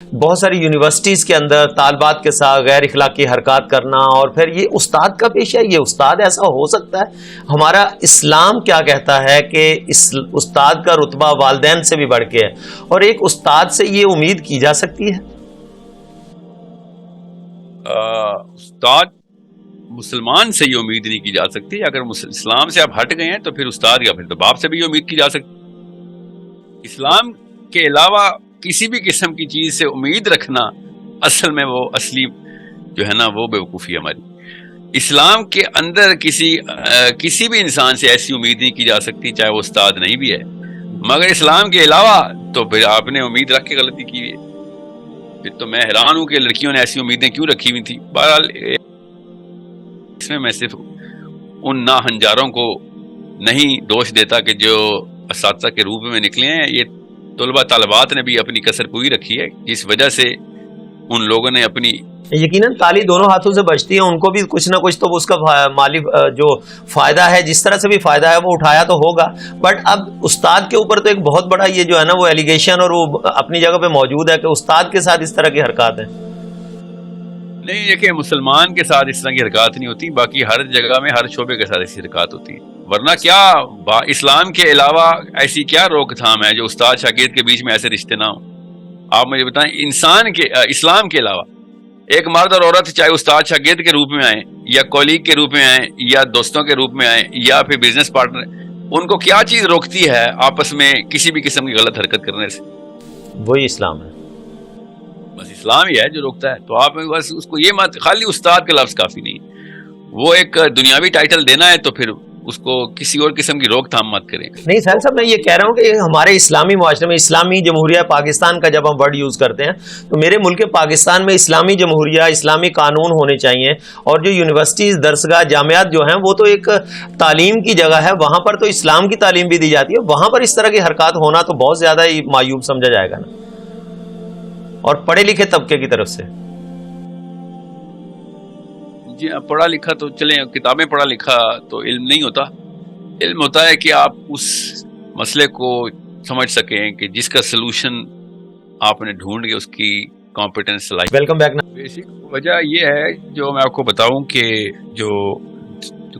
بہت ساری یونیورسٹیز کے اندر طالبات کے ساتھ غیر اخلاقی حرکات کرنا، اور پھر یہ استاد کا پیشہ، یہ استاد ایسا ہو سکتا ہے؟ ہمارا اسلام کیا کہتا ہے کہ استاد کا رتبہ والدین سے بھی بڑھ کے ہے، اور ایک استاد سے یہ امید کی جا سکتی ہے؟ استاد مسلمان سے یہ امید نہیں کی جا سکتی. اگر اسلام سے آپ ہٹ گئے ہیں تو پھر استاد یا پھر تو باپ سے بھی یہ امید کی جا سکتی. اسلام کے علاوہ کسی بھی قسم کی چیز سے امید رکھنا اصل میں وہ اصلی جو ہے نا وہ بیوقوفی ہے ہماری. اسلام کے اندر کسی بھی انسان سے ایسی امید نہیں کی جا سکتی چاہے وہ استاد نہیں بھی ہے. مگر اسلام کے علاوہ تو پھر آپ نے امید رکھ کے غلطی کی ہے. پھر تو میں حیران ہوں کہ لڑکیوں نے ایسی امیدیں کیوں رکھی ہوئی تھی. بہرحال اس میں صرف ان ناہنجاروں کو نہیں دوش دیتا کہ جو اساتذہ کے روپ میں نکلے ہیں. یہ طلبہ طالبات نے بھی اپنی کسر پوری رکھی ہے جس وجہ سے ان لوگوں نے اپنی یقیناً تالی دونوں ہاتھوں سے بجتی ہے، ان کو بھی کچھ نہ کچھ تو اس کا مالی جو فائدہ ہے، جس طرح سے بھی فائدہ ہے وہ اٹھایا تو ہوگا. بٹ اب استاد کے اوپر تو ایک بہت بڑا یہ جو ہے نا وہ ایلیگیشن اور وہ اپنی جگہ پہ موجود ہے کہ استاد کے ساتھ اس طرح کی حرکات ہیں. نہیں، دیکھیں مسلمان کے ساتھ اس طرح کی حرکات نہیں ہوتی، باقی ہر جگہ میں ہر شعبے کے ساتھ ایسی حرکات ہوتی ہیں. ورنہ کیا اسلام کے علاوہ ایسی کیا روک تھام ہے جو استاد شاگرد کے بیچ میں ایسے رشتے نہ ہوں؟ آپ مجھے بتائیں. اسلام کے علاوہ ایک مرد اور عورت چاہے استاد شاگرد کے روپ میں آئیں یا کولیگ کے روپ میں آئیں یا دوستوں کے روپ میں آئیں یا پھر بزنس پارٹنر، ان کو کیا چیز روکتی ہے آپس میں کسی بھی قسم کی غلط حرکت کرنے سے؟ وہی اسلام ہے. بس اسلام ہی ہے جو روکتا ہے. تو آپ بس اس کو یہ مت، خالی استاد کا لفظ کافی نہیں. وہ ایک دنیاوی ٹائٹل دینا ہے تو پھر اس کو کسی اور قسم کی روک تھام مت کریں. نہیں سہیل صاحب، میں یہ کہہ رہا ہوں کہ ہمارے اسلامی معاشرے میں اسلامی جمہوریہ پاکستان کا جب ہم ورڈ یوز کرتے ہیں تو میرے ملک پاکستان میں اسلامی جمہوریہ، اسلامی قانون ہونے چاہیے، اور جو یونیورسٹیز، درسگاہ، جامعات جو ہیں وہ تو ایک تعلیم کی جگہ ہے، وہاں پر تو اسلام کی تعلیم بھی دی جاتی ہے. وہاں پر اس طرح کی حرکات ہونا تو بہت زیادہ ہی معیوب سمجھا جائے گا نا، اور پڑھے لکھے طبقے کی طرف سے. جی ہاں، پڑھا لکھا تو چلیں، کتابیں پڑھا لکھا تو علم نہیں ہوتا. علم ہوتا ہے کہ آپ اس مسئلے کو سمجھ سکیں کہ جس کا سلوشن آپ نے ڈھونڈ کے اس کی کمپیٹنس صلاحیت. Welcome back. بیسک وجہ یہ ہے جو میں آپ کو بتاؤں کہ جو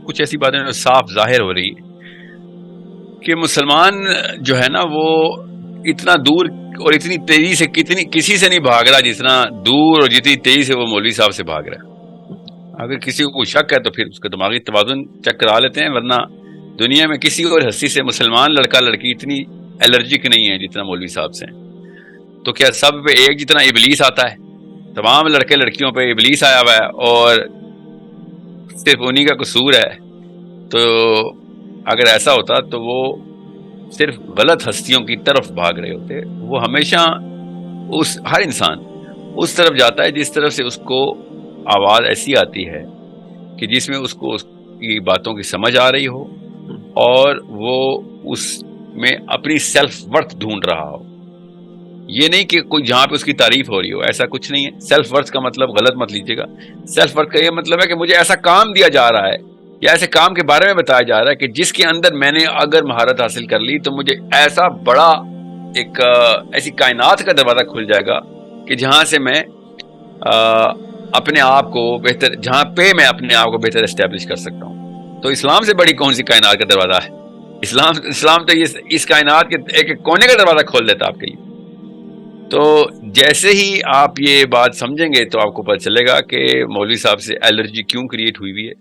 کچھ ایسی باتیں صاف ظاہر ہو رہی ہیں کہ مسلمان جو ہے نا وہ اتنا دور اور اتنی تیزی سے کسی سے نہیں بھاگ رہا جتنا دور اور جتنی تیزی سے وہ مولوی صاحب سے بھاگ رہا ہے. اگر کسی کو کوئی شک ہے تو پھر اس کا دماغی توازن چیک کرا لیتے ہیں، ورنہ دنیا میں کسی اور ہستی سے مسلمان لڑکا لڑکی اتنی الرجک نہیں ہے جتنا مولوی صاحب سے. تو کیا سب پہ ایک جتنا ابلیس آتا ہے؟ تمام لڑکے لڑکیوں پہ ابلیس آیا ہوا ہے اور صرف انہی کا قصور ہے. تو اگر ایسا ہوتا تو وہ صرف غلط ہستیوں کی طرف بھاگ رہے ہوتے. وہ ہمیشہ ہر انسان اس طرف جاتا ہے جس طرف سے اس کو آواز ایسی آتی ہے کہ جس میں اس کو اس کی باتوں کی سمجھ آ رہی ہو اور وہ اس میں اپنی سیلف ورتھ ڈھونڈ رہا ہو. یہ نہیں کہ کوئی جہاں پہ اس کی تعریف ہو رہی ہو، ایسا کچھ نہیں ہے. سیلف ورتھ کا مطلب غلط مت لیجیے گا. سیلف ورتھ کا یہ مطلب ہے کہ مجھے ایسا کام دیا جا رہا ہے یا ایسے کام کے بارے میں بتایا جا رہا ہے کہ جس کے اندر میں نے اگر مہارت حاصل کر لی تو مجھے ایسا بڑا ایک ایسی کائنات کا دروازہ کھل جائے گا کہ جہاں سے میں اپنے آپ کو بہتر، جہاں پہ میں اپنے آپ کو بہتر اسٹیبلش کر سکتا ہوں. تو اسلام سے بڑی کون سی کائنات کا دروازہ ہے؟ اسلام تو اس کائنات کے ایک کونے کا دروازہ کھول دیتا آپ کے لیے. تو جیسے ہی آپ یہ بات سمجھیں گے تو آپ کو پتہ چلے گا کہ مولوی صاحب سے الرجی کیوں کریٹ ہوئی ہے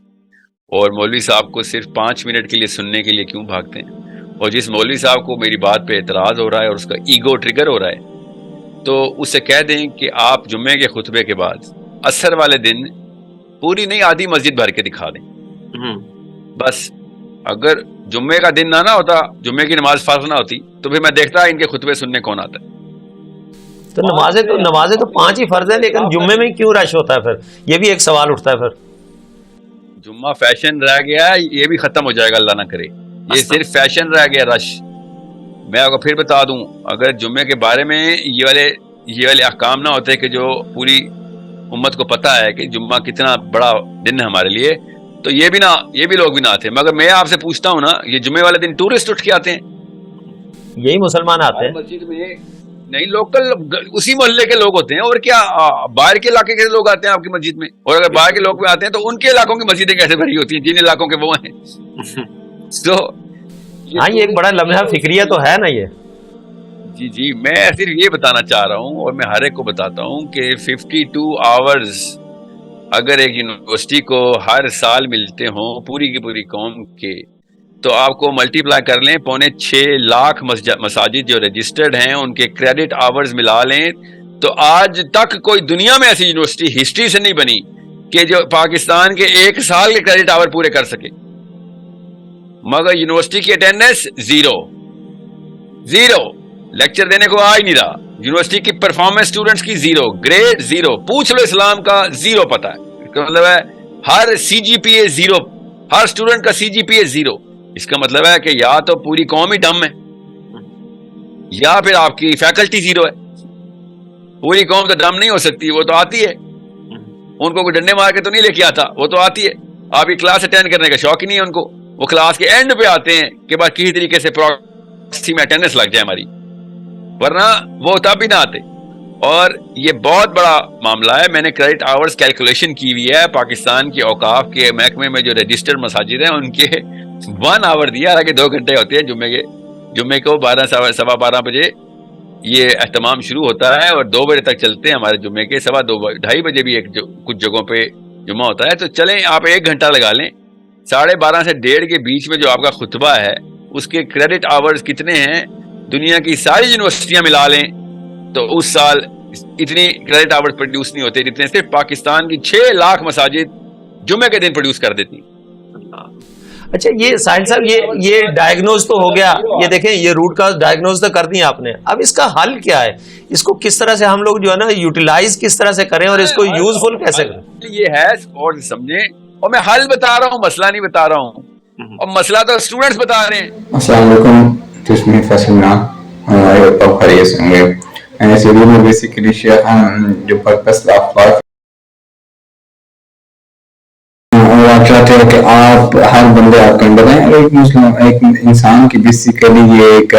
اور مولوی صاحب کو صرف 5 منٹ کے لیے سننے کے لیے کیوں بھاگتے ہیں. اور جس مولوی صاحب کو میری بات پہ اعتراض ہو رہا ہے اور اس کا ایگو ٹریگر ہو رہا ہے تو اسے کہہ دیں کہ آپ جمعے کے خطبے کے بعد عصر والے دن پوری نہیں آدھی مسجد بھر کے دکھا دیں. بس اگر جمعے کا دن نہ ہوتا، جمعے کی نماز فرض نہ ہوتی تو پھر میں دیکھتا ان کے خطبے سننے کون آتا ہے. تو نمازیں تو 5 ہی فرض ہے، لیکن جمعے میں کیوں رش ہوتا ہے؟ پھر یہ بھی ایک سوال اٹھتا ہے. پھر جمعہ فیشن رہ گیا ہے، یہ بھی ختم ہو جائے گا اللہ نہ کرے. یہ صرف فیشن رہ گیا رش. میں آپ کو پھر بتا دوں، اگر جمعے کے بارے میں یہ والے احکام نہ ہوتے کہ جو پوری امت کو پتہ ہے کہ جمعہ کتنا بڑا دن ہے ہمارے لیے، تو یہ بھی لوگ بھی نہ آتے. مگر میں آپ سے پوچھتا ہوں نا، یہ جمعے والے دن ٹورسٹ اٹھ کے آتے ہیں. یہی مسلمان آتے ہیں. مسجد میں نہیں لوکل اسی محلے کے لوگ ہوتے ہیں، اور کیا باہر کے علاقے کے لوگ آتے ہیں آپ کی مسجد میں؟ اور اگر باہر کے لوگ بھی آتے ہیں تو ان کے علاقوں کی مسجدیں کیسے بھری ہوتی ہیں جن علاقوں کے وہ ہیں؟ تو ہاں یہ ایک بڑا لمحہ فکریہ تو ہے نا یہ. جی میں صرف یہ بتانا چاہ رہا ہوں، اور میں ہر ایک کو بتاتا ہوں کہ 52 آورز اگر ایک یونیورسٹی کو ہر سال ملتے ہوں پوری کی پوری قوم کے، تو آپ کو ملٹی پلائی کر لیں 6.25 لاکھ مساجد جو رجسٹرڈ ہیں ان کے کریڈٹ آورز ملا لیں، تو آج تک کوئی دنیا میں ایسی یونیورسٹی ہسٹری سے نہیں بنی کہ جو پاکستان کے ایک سال کے کریڈٹ آور پورے کر سکے. مگر یونیورسٹی کی اٹینڈنس زیرو، لیکچر دینے کو آ ہی نہیں رہا. یونیورسٹی کی پرفارمنس اسٹوڈنٹس کی زیرو، گریڈ زیرو. پوچھ لو اسلام کا زیرو پتا ہے، اس کا مطلب ہے ہر سی جی پی اے زیرو، ہر اسٹوڈنٹ کا سی جی پی اے زیرو. اس کا مطلب ہے کہ یا تو پوری قوم ہی ڈم ہے یا پھر آپ کی فیکلٹی زیرو ہے. پوری قوم تو ڈم نہیں ہو سکتی، وہ تو آتی ہے، ان کو کوئی ڈنڈے مار کے تو نہیں لے کے آتا، وہ تو آتی ہے. آپ کی کلاس اٹینڈ کرنے کا شوق ہی نہیں ہے ان کو، وہ کلاس کے اینڈ پہ آتے ہیں کہ بس کسی طریقے سے پراکسی میں اٹینڈنس لگ جائے ہماری، ورنہ وہ تب بھی نہ آتے. اور یہ بہت بڑا معاملہ ہے. میں نے کریڈٹ آورز کیلکولیشن کی ہوئی ہے پاکستان کے اوقاف کے محکمے میں جو رجسٹرڈ مساجد ہیں ان کے 1 آور دیا، حالانکہ 2 گھنٹے ہوتے ہیں. جمعے کو 12 بجے یہ اہتمام شروع ہوتا ہے اور 2 بجے تک چلتے ہیں ہمارے جمعے کے. 2:30 بجے بھی کچھ جگہوں پہ جمعہ ہوتا ہے. تو چلیں آپ 1 گھنٹہ لگا لیں، 12:30 سے 1:30 کے بیچ میں جو آپ کا خطبہ ہے اس کے کریڈٹ آورز کتنے ہیں دنیا کی ساری یونیورسٹیاں ملا لیں تو اس سال اتنی کریڈٹ آورز پروڈیوس نہیں ہوتے جتنے صرف پاکستان کی 6 لاکھ مساجد جمعے کے دن پروڈیوس کر دیتی. اچھا یہ ساحل صاحب یہ ڈائگنوز تو ہو گیا، یہ دیکھیں یہ روٹ کا ڈائگنوز تو کر دیا آپ نے. اب اس کا حل کیا ہے؟ اس کو کس طرح سے ہم لوگ جو ہے نا یوٹیلائز کس طرح سے کریں اور اس کو یوزفل کیسے کریں؟ یہ ہے اور سمجھیں، اور میں حل بتا رہا ہوں، مسئلہ نہیں بتا رہا ہوں، اور مسئلہ تو اسٹوڈنٹس بتا رہے ہیں. السلام علیکم، دس می فیصل نام اور خیریت سے ہوں گے. اس ویڈیو میں بیسیکلی شیئر ہم جو پرپس آف لائف اور آپ چاہتے ہیں کہ آپ ہر بندے آپ کو بتائیں. ایک انسان کی بیسیکلی یہ ایک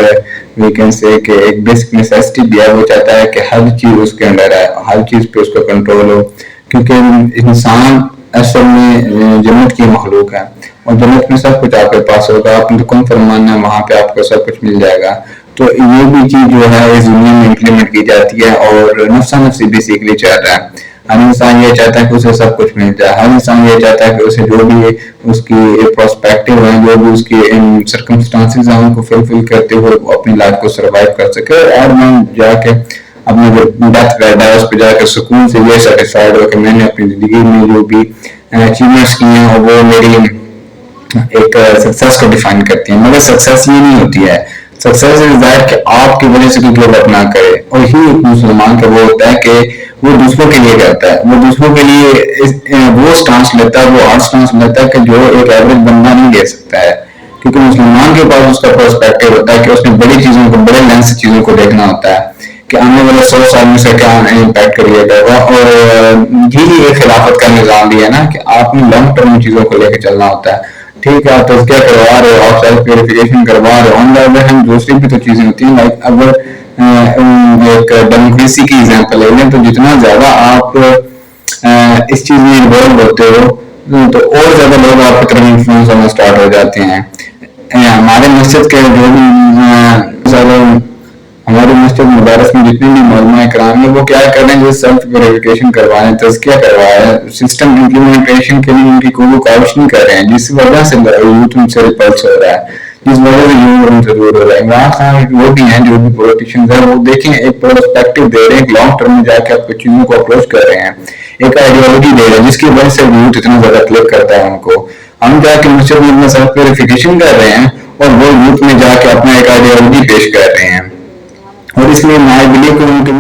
ویکن سے کہ ایک بیسک نیسیسٹی بھی ہے، وہ چاہتا ہے کہ ہر چیز اس کے اندر ہے، ہر چیز پہ اس کا کنٹرول ہو، کیونکہ انسان اصل میں جنت کی مخلوق ہے اور جنت میں سب کچھ آپ کے پاس ہوگا. آپ نے کون فرمانا ہے وہاں پہ آپ کو سب کچھ مل جائے گا. تو یہ بھی چیز جو ہے اس دنیا میں امپلیمنٹ کی جاتی ہے اور نفسا نفسی بیسیکلی چاہتا ہے. ہر انسان یہ چاہتا ہے کہ اسے سب کچھ مل جائے. ہر انسان یہ چاہتا ہے کہ اسے جو بھی اس کی پرسپیکٹو ہے، جو بھی اس کی سرکمسٹانسز ہیں ان کو فلفل کرتے ہوئے وہ اپنی لائف کو سروائیو کر سکے اور میں جا کے اپنے جو ڈیتھ بیڈ ہے اس پہ جا کے سکون سے یہ سیٹسفائیڈ ہو کہ میں نے اپنی زندگی میں جو بھی اچیومنٹس کی ہیں اور وہ میری ایک سکسیس کو ڈیفائن کرتی ہیں. مگر سکسیس یہ نہیں ہوتی ہے. سکسیس از دیٹ کہ آپ کی وجہ سے کوئی گیو اپ نہ کرے، اور ہی ایک مسلمان کا وہ ہوتا ہے کہ وہ دوسروں کے لیے کرتا ہے، وہ دوسروں کے لیے وہ سٹانس لیتا ہے، وہ ہارڈ سٹانس لیتا ہے کہ جو ایک ایوریج بندہ نہیں لے سکتا ہے. کیونکہ مسلمان کے پاس اس کا پرسپیکٹو ہوتا ہے کہ اس نے بڑی چیزوں کو، بڑے لینس سے چیزوں کو دیکھنا ہوتا ہے کہ آنے والے 100 سال میں سے کیا امپیکٹ کریے گا. اور یہی ایک خلافت کا نظام بھی ہے نا کہ آپ نے لانگ ٹرم چیزوں کو لے کے چلنا ہوتا ہے. ٹھیک ہے، آپ تزکیہ کروا رہے ہو، آپ سیلف پیوریفیکیشن کروا رہے ہو، آن دا ادر ہینڈ دوسری بھی تو چیزیں ہوتی ہیں. لائک اگر ایک ڈیموکریسی کی ایگزامپل لے لیں تو جتنا زیادہ آپ اس چیز میں انوالو ہوتے ہو تو اور زیادہ لوگ آپ کی طرف انفلوئنس ہونا اسٹارٹ ہو جاتے ہیں. ہمارے مسجد کے جو بھی زیادہ ہمارے مسجد مدارس میں جتنے بھی علماء کرام ہیں وہ کیا کر رہے ہیں، جو سیلف پیوریفیکیشن کروا رہے ہیں، تزکیہ کروا رہے ہیں، سسٹم امپلیمنٹیشن کے لیے ان کی کوئی کاوش نہیں کر رہے ہیں، جس وجہ سے یوتھ ان سے ریپلس ہو رہا ہے، جس وجہ سے یوتھ ان سے دور ہو رہا ہے. وہاں خان وہ بھی ہیں جو بھی پولیٹیشینز ہیں، وہ دیکھیں ایک پرسپیکٹو دے رہے ہیں، ایک لانگ ٹرم میں جا کے آپ چیزوں کو اپروچ کر رہے ہیں، ایک آئیڈیالوجی دے رہے ہیں جس کی وجہ سے یوتھ اتنا زیادہ کلک کرتا ہے ان کو. ہم جا کے مسجد میں اپنا سیلف پیوریفیکیشن کر رہے ہیں اور وہ یوتھ میں جا کے اپنا ایک آئیڈیالوجی پیش کر رہے ہیں. اور اس لیے میں بلیو کروں کہ